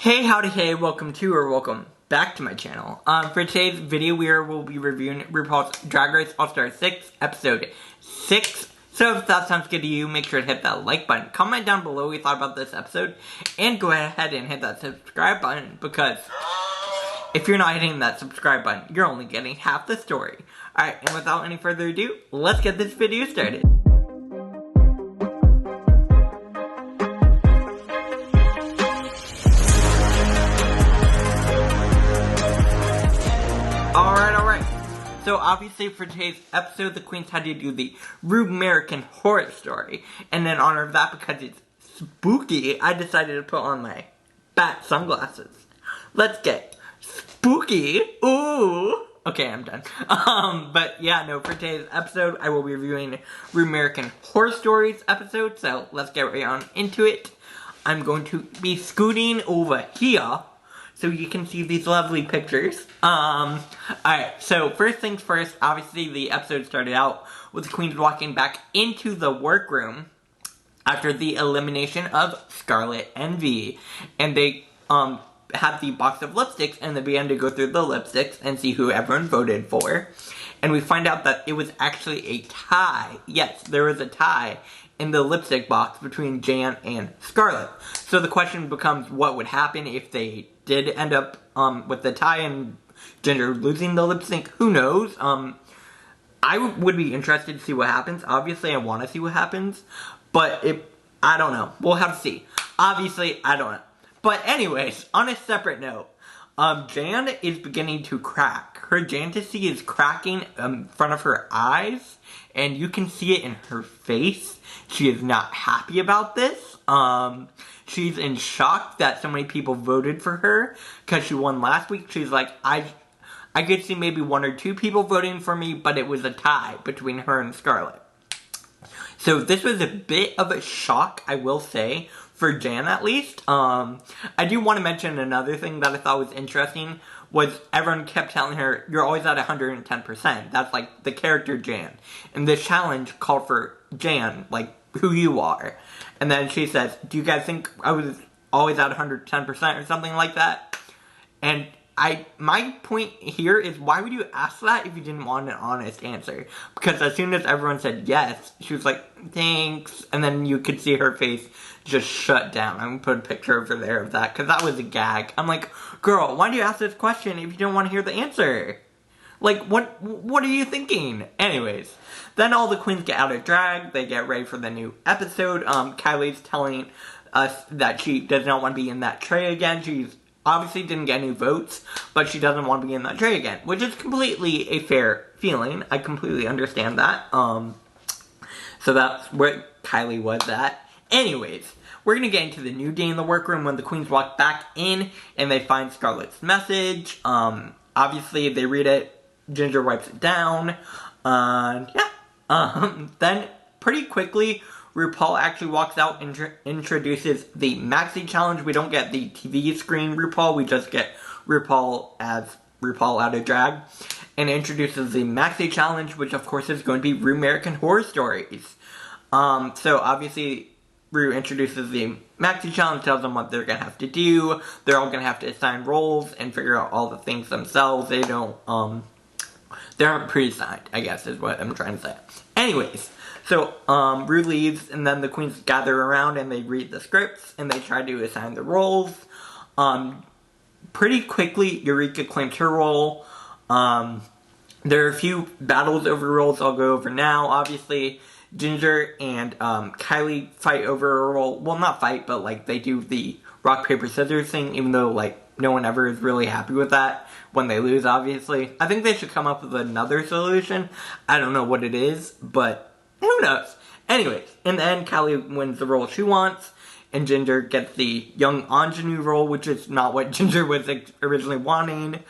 Hey, howdy, hey, welcome back to my channel. For today's video, will be reviewing RuPaul's Drag Race All-Star 6, Episode 6. So if that sounds good to you, make sure to hit that like button. Comment down below what you thought about this episode, and go ahead and hit that subscribe button, because if you're not hitting that subscribe button, you're only getting half the story. Alright, and without any further ado, let's get this video started. Alright. So obviously for today's episode, the queens had to do the American Horror Story. And in honor of that, because it's spooky, I decided to put on my bat sunglasses. Let's get spooky. Ooh. Okay, I'm done. But yeah, no, for today's episode, I will be reviewing American Horror Stories episode. So let's get right on into it. I'm going to be scooting over here, so you can see these lovely pictures. Alright, so first things first, obviously the episode started out with the queens walking back into the workroom after the elimination of Scarlett and V. And they had the box of lipsticks, and they began to go through the lipsticks and see who everyone voted for. And we find out that it was actually a tie. Yes, there was a tie in the lipstick box between Jan and Scarlett. So the question becomes, what would happen if they did end up with the tie and Ginger losing the lip sync? Who knows? I would be interested to see what happens. Obviously, I want to see what happens, but I don't know. We'll have to see. Obviously, I don't know. But anyways, on a separate note, Jan is beginning to crack. Her Jantasy is cracking in front of her eyes, and you can see it in her face. She is not happy about this. She's in shock that so many people voted for her because she won last week. She's like, I could see maybe 1 or 2 people voting for me, but it was a tie between her and Scarlett. So this was a bit of a shock, I will say, for Jan at least. I do want to mention another thing that I thought was interesting, was everyone kept telling her, you're always at 110%. That's like the character Jan. And this challenge called for Jan, like who you are. And then she says, do you guys think I was always at 110% or something like that? And my point here is, why would you ask that if you didn't want an honest answer? Because as soon as everyone said yes, she was like, thanks. And then you could see her face just shut down. I'm going to put a picture over there of that, because that was a gag. I'm like, girl, why do you ask this question if you don't want to hear the answer? Like, what are you thinking? Anyways, then all the queens get out of drag. They get ready for the new episode. Kylie's telling us that she does not want to be in that tray again. She's obviously didn't get any votes, but she doesn't want to be in that tray again, which is completely a fair feeling. I completely understand that. So that's where Kylie was at. Anyways, we're going to get into the new day in the workroom when the queens walk back in and they find Scarlett's message. Obviously, they read it. Ginger wipes it down. Then, pretty quickly, RuPaul actually walks out and introduces the Maxi challenge. We don't get the TV screen RuPaul. We just get RuPaul as RuPaul out of drag. And introduces the Maxi challenge, which of course is going to be American Horror Stories. So obviously, Ru introduces the Maxi challenge, tells them what they're going to have to do. They're all going to have to assign roles and figure out all the things themselves. They aren't pre-assigned, I guess is what I'm trying to say. Anyways, so Ru leaves, and then the queens gather around and they read the scripts and they try to assign the roles. Pretty quickly, Eureka claims her role. There are a few battles over roles I'll go over now. Obviously, Ginger and Kylie fight over a role. Well, not fight, but like they do the rock, paper, scissors thing, even though like no one ever is really happy with that when they lose, obviously. I think they should come up with another solution. I don't know what it is, but who knows? Anyways, in the end, Kylie wins the role she wants, and Ginger gets the young ingenue role, which is not what Ginger was originally wanting.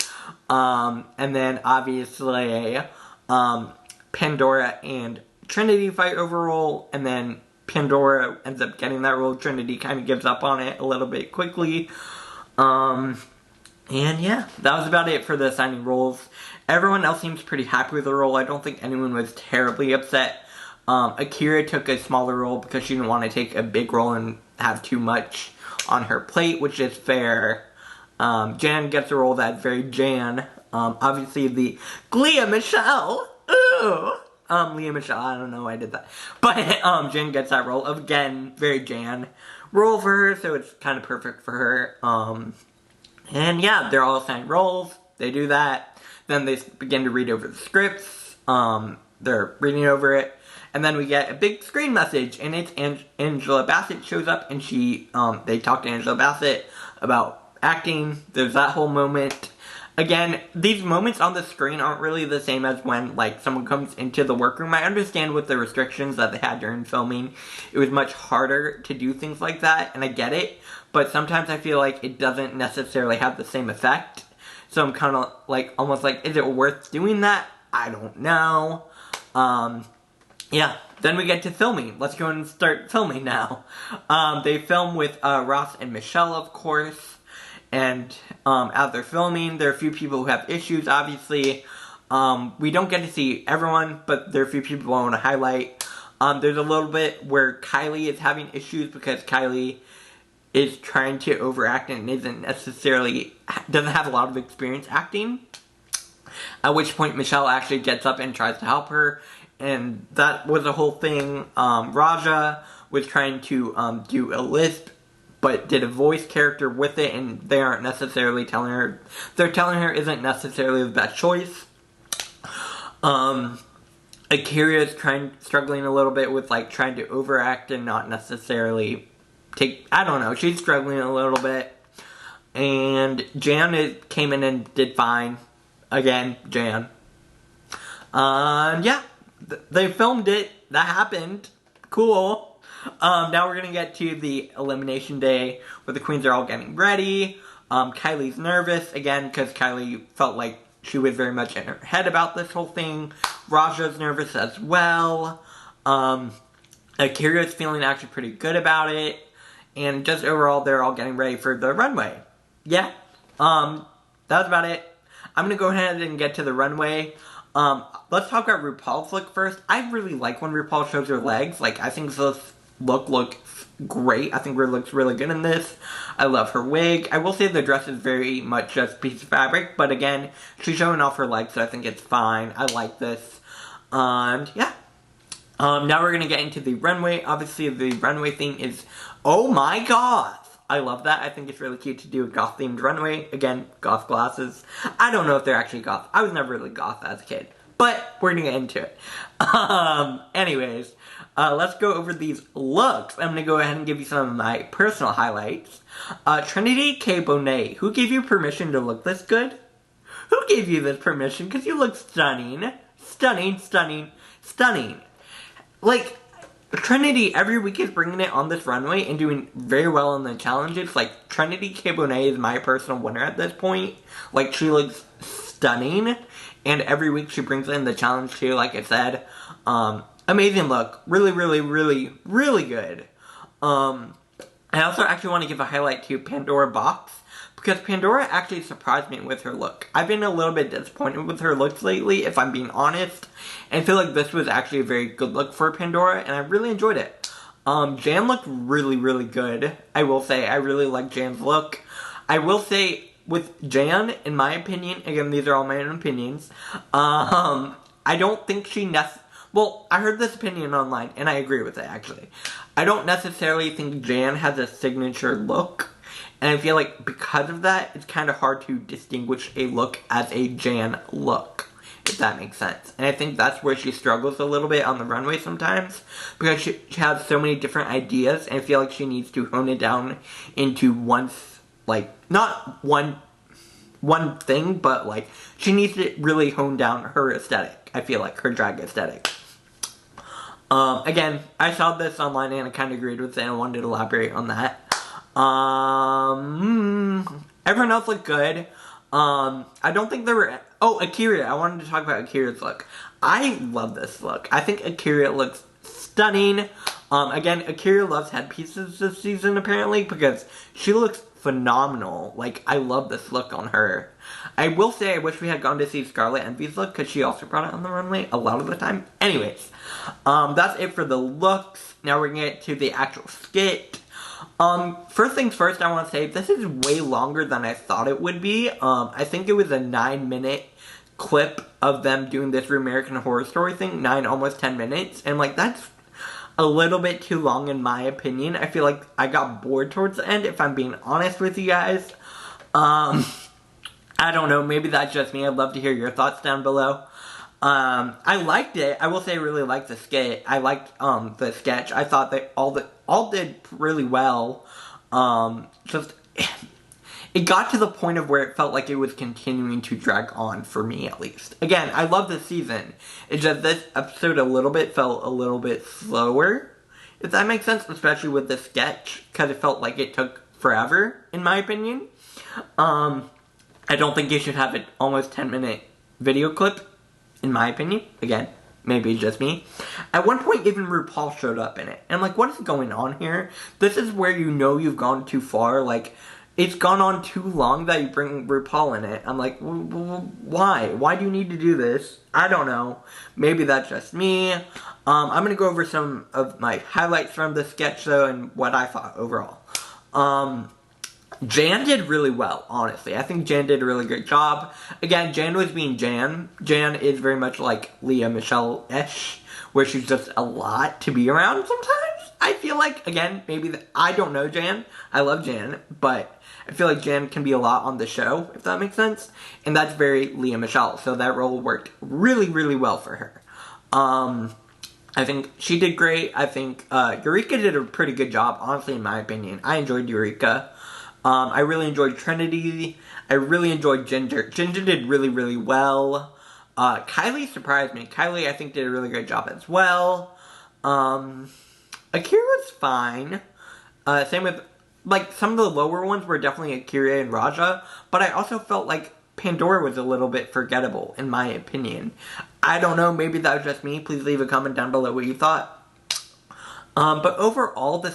And then, obviously, Pandora and Trinity fight over a role, and then Pandora ends up getting that role. Trinity kind of gives up on it a little bit quickly. And yeah, that was about it for the assigning roles. Everyone else seems pretty happy with the role. I don't think anyone was terribly upset. Akira took a smaller role because she didn't want to take a big role and have too much on her plate, which is fair. Jan gets a role that's very Jan. Obviously the Lea Michele. Ooh. Lea Michele, I don't know why I did that. But, Jan gets that role of, again, very Jan role for her, so it's kind of perfect for her. And yeah, they're all assigned roles. They do that. Then they begin to read over the scripts. They're reading over it. And then we get a big screen message, and it's Angela Bassett shows up, and they talk to Angela Bassett about acting. There's that whole moment. Again, these moments on the screen aren't really the same as when, like, someone comes into the workroom. I understand with the restrictions that they had during filming, it was much harder to do things like that, and I get it. But sometimes I feel like it doesn't necessarily have the same effect. So I'm kind of, like, almost like, is it worth doing that? I don't know. Yeah. Then we get to filming. Let's go and start filming now. They film with Ross and Michelle, of course. And as they're filming, there are a few people who have issues, obviously. We don't get to see everyone, but there are a few people I want to highlight. There's a little bit where Kylie is having issues because Kylie is trying to overact and doesn't have a lot of experience acting. At which point Michelle actually gets up and tries to help her. And that was a whole thing. Raja was trying to do a lisp, but did a voice character with it, and they aren't necessarily telling her. They're telling her isn't necessarily the best choice. Akira is struggling a little bit with, like, trying to overact and not necessarily I don't know, she's struggling a little bit. And Jan came in and did fine. Again, Jan. Yeah, they filmed it. That happened. Cool. Now we're gonna get to the elimination day where the queens are all getting ready. Kylie's nervous again because Kylie felt like she was very much in her head about this whole thing. Raja's nervous as well. Akira's feeling actually pretty good about it. And just overall, they're all getting ready for the runway. Yeah. That was about it. I'm gonna go ahead and get to the runway. Let's talk about RuPaul's look first. I really like when RuPaul shows her legs. Like, I think this look looks great. I think her looks really good in this. I love her wig. I will say the dress is very much just a piece of fabric, but again, she's showing off her legs, so I think it's fine. I like this. And yeah. Now we're gonna get into the runway. Obviously, the runway theme is, oh my god! I love that. I think it's really cute to do a goth-themed runway. Again, goth glasses. I don't know if they're actually goth. I was never really goth as a kid. But we're gonna get into it. Anyways, let's go over these looks. I'm gonna go ahead and give you some of my personal highlights. Trinity K. Bonet, who gave you permission to look this good? Who gave you this permission? Because you look stunning. Stunning, stunning, stunning. Like, Trinity every week is bringing it on this runway and doing very well in the challenges. Like, Trinity K. Bonet is my personal winner at this point. Like, she looks stunning. And every week she brings in the challenge too, like I said. Amazing look. Really, really, really, really good. I also actually want to give a highlight to Pandora Box. Because Pandora actually surprised me with her look. I've been a little bit disappointed with her looks lately, if I'm being honest. And I feel like this was actually a very good look for Pandora, and I really enjoyed it. Jan looked really, really good. I will say, I really like Jan's look. I will say, with Jan, in my opinion, again, these are all my own opinions, I don't think she well, I heard this opinion online, and I agree with it, actually. I don't necessarily think Jan has a signature look. And I feel like because of that, it's kind of hard to distinguish a look as a Jan look, if that makes sense. And I think that's where she struggles a little bit on the runway sometimes, because she has so many different ideas, and I feel like she needs to hone it down into one, like, not one thing, but, like, she needs to really hone down her aesthetic, I feel like, her drag aesthetic. Again, I saw this online and I kind of agreed with it and I wanted to elaborate on that. Everyone else looked good. I don't think there were... Oh, Akira. I wanted to talk about Akira's look. I love this look. I think Akira looks stunning. Again, Akira loves headpieces this season, apparently, because she looks phenomenal. Like, I love this look on her. I will say I wish we had gone to see Scarlet Envy's look, because she also brought it on the runway a lot of the time. Anyways, that's it for the looks. Now we're going to get to the actual skit. First things first, I want to say this is way longer than I thought it would be. I think it was a 9-minute clip of them doing this American Horror Story thing, almost 10 minutes, and like that's a little bit too long in my opinion. I feel like I got bored towards the end, if I'm being honest with you guys. I don't know, maybe that's just me. I'd love to hear your thoughts down below. I liked it. I will say I really liked the skit. I liked the sketch. I thought they all did really well. Just it got to the point of where it felt like it was continuing to drag on for me, at least. Again, I love this season. It's just this episode felt a little bit slower, if that makes sense, especially with the sketch, because it felt like it took forever, in my opinion. I don't think you should have an almost 10-minute video clip, in my opinion. Again, maybe it's just me. At one point, even RuPaul showed up in it. And I'm like, what is going on here? This is where you know you've gone too far. Like, it's gone on too long that you bring RuPaul in it. I'm like, why? Why do you need to do this? I don't know. Maybe that's just me. I'm going to go over some of my highlights from the sketch, though, and what I thought overall. Jan did really well, honestly. I think Jan did a really great job. Again, Jan was being Jan. Jan is very much like Leah Michelle-ish, where she's just a lot to be around sometimes. I feel like, again, maybe I don't know Jan. I love Jan, but I feel like Jan can be a lot on the show, if that makes sense. And that's very Leah Michelle, so that role worked really, really well for her. I think she did great. I think Eureka did a pretty good job, honestly, in my opinion. I enjoyed Eureka. I really enjoyed Trinity. I really enjoyed Ginger. Ginger did really, really well. Kylie surprised me. Kylie, I think, did a really great job as well. Akira was fine. Same with, like, some of the lower ones were definitely Akira and Raja. But I also felt like Pandora was a little bit forgettable, in my opinion. I don't know, maybe that was just me. Please leave a comment down below what you thought. But overall, the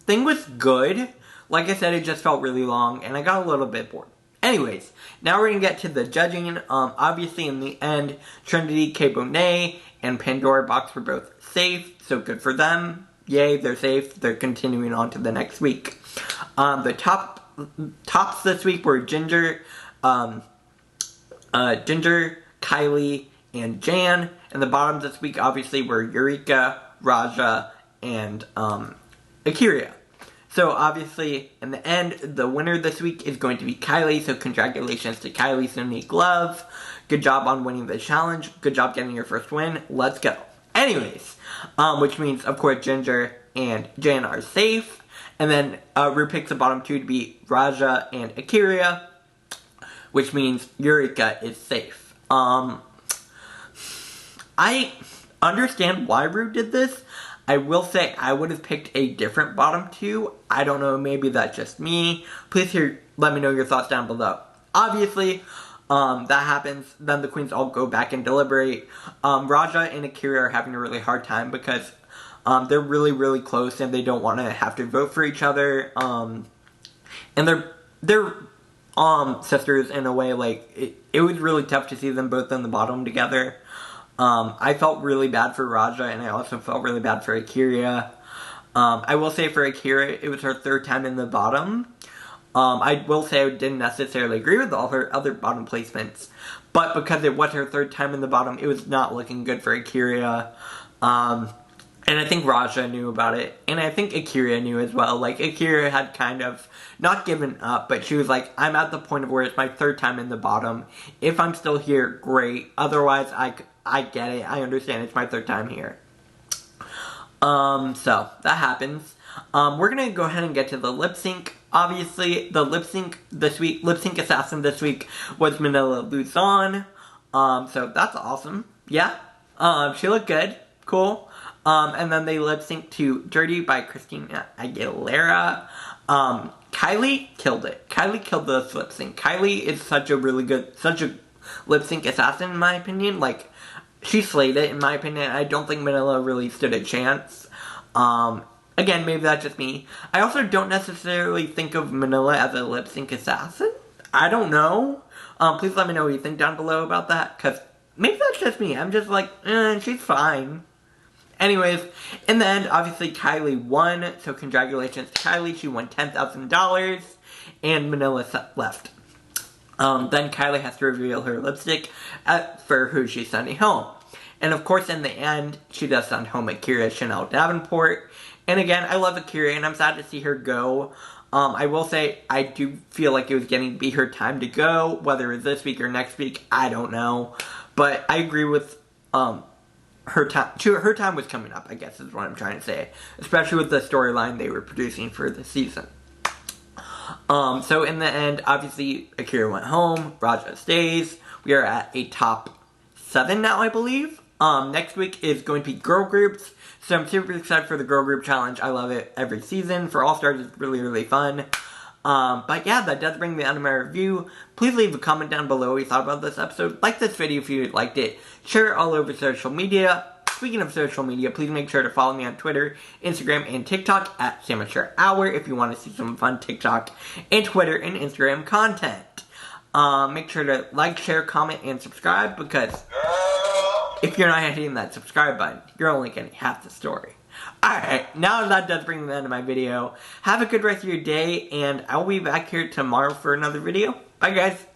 thing was good. Like I said, it just felt really long, and I got a little bit bored. Anyways, now we're going to get to the judging. Obviously, in the end, Trinity, K. Bonet, and Pandora Box were both safe, so good for them. Yay, they're safe. They're continuing on to the next week. The tops this week were Ginger, Kylie, and Jan. And the bottoms this week, obviously, were Eureka, Raja, and Akira. So, obviously, in the end, the winner this week is going to be Kylie, so congratulations to Kylie Sonique Love. Good job on winning the challenge. Good job getting your first win. Let's go. Anyways, which means, of course, Ginger and Jan are safe. And then, Ru picks the bottom two to be Raja and Akira, which means Eureka is safe. I understand why Ru did this. I will say I would have picked a different bottom two. I don't know, maybe that's just me. Please let me know your thoughts down below. Obviously, that happens. Then the queens all go back and deliberate. Raja and Akira are having a really hard time because they're really, really close and they don't want to have to vote for each other. And they're sisters in a way. Like, it was really tough to see them both on the bottom together. I felt really bad for Raja, and I also felt really bad for Akira. I will say for Akira, it was her third time in the bottom. I will say I didn't necessarily agree with all her other bottom placements, but because it was her third time in the bottom, it was not looking good for Akira. And I think Raja knew about it, and I think Akira knew as well. Like, Akira had kind of not given up, but she was like, I'm at the point of where it's my third time in the bottom. If I'm still here, great. Otherwise, I get it. I understand it's my third time here. So, that happens. We're gonna go ahead and get to the lip sync. Obviously, the lip sync assassin this week was Manila Luzon. So that's awesome. Yeah. She looked good. Cool. And then they lip sync to Dirty by Christina Aguilera. Kylie killed it. Kylie killed this lip sync. Kylie is such a lip sync assassin in my opinion. Like, she slayed it in my opinion. I don't think Manila really stood a chance. Again, maybe that's just me. I also don't necessarily think of Manila as a lip sync assassin. I don't know. Please let me know what you think down below about that, because maybe that's just me. I'm just like, she's fine. Anyways, in the end, obviously Kylie won, so congratulations to Kylie. She won $10,000, and Manila left. Then Kylie has to reveal her lipstick for who she's sending home. And of course, in the end, she does send home Akira Chanel Davenport. And again, I love Akira, and I'm sad to see her go. I will say, I do feel like it was getting to be her time to go. Whether it's this week or next week, I don't know. But I agree with her time. Her time was coming up, I guess is what I'm trying to say. Especially with the storyline they were producing for the season. So in the end, obviously, Akira went home. Raja stays. We are at a top 7 now, I believe. Next week is going to be girl groups. So I'm super excited for the girl group challenge. I love it every season. For All Stars, it's really, really fun. But yeah, that does bring me the end of my review. Please leave a comment down below what you thought about this episode. Like this video if you liked it. Share it all over social media. Speaking of social media, please make sure to follow me on Twitter, Instagram, and TikTok at Samature Hour if you want to see some fun TikTok and Twitter and Instagram content. Make sure to like, share, comment, and subscribe because if you're not hitting that subscribe button, you're only getting half the story. Alright, now that does bring me to the end of my video. Have a good rest of your day, and I'll be back here tomorrow for another video. Bye, guys.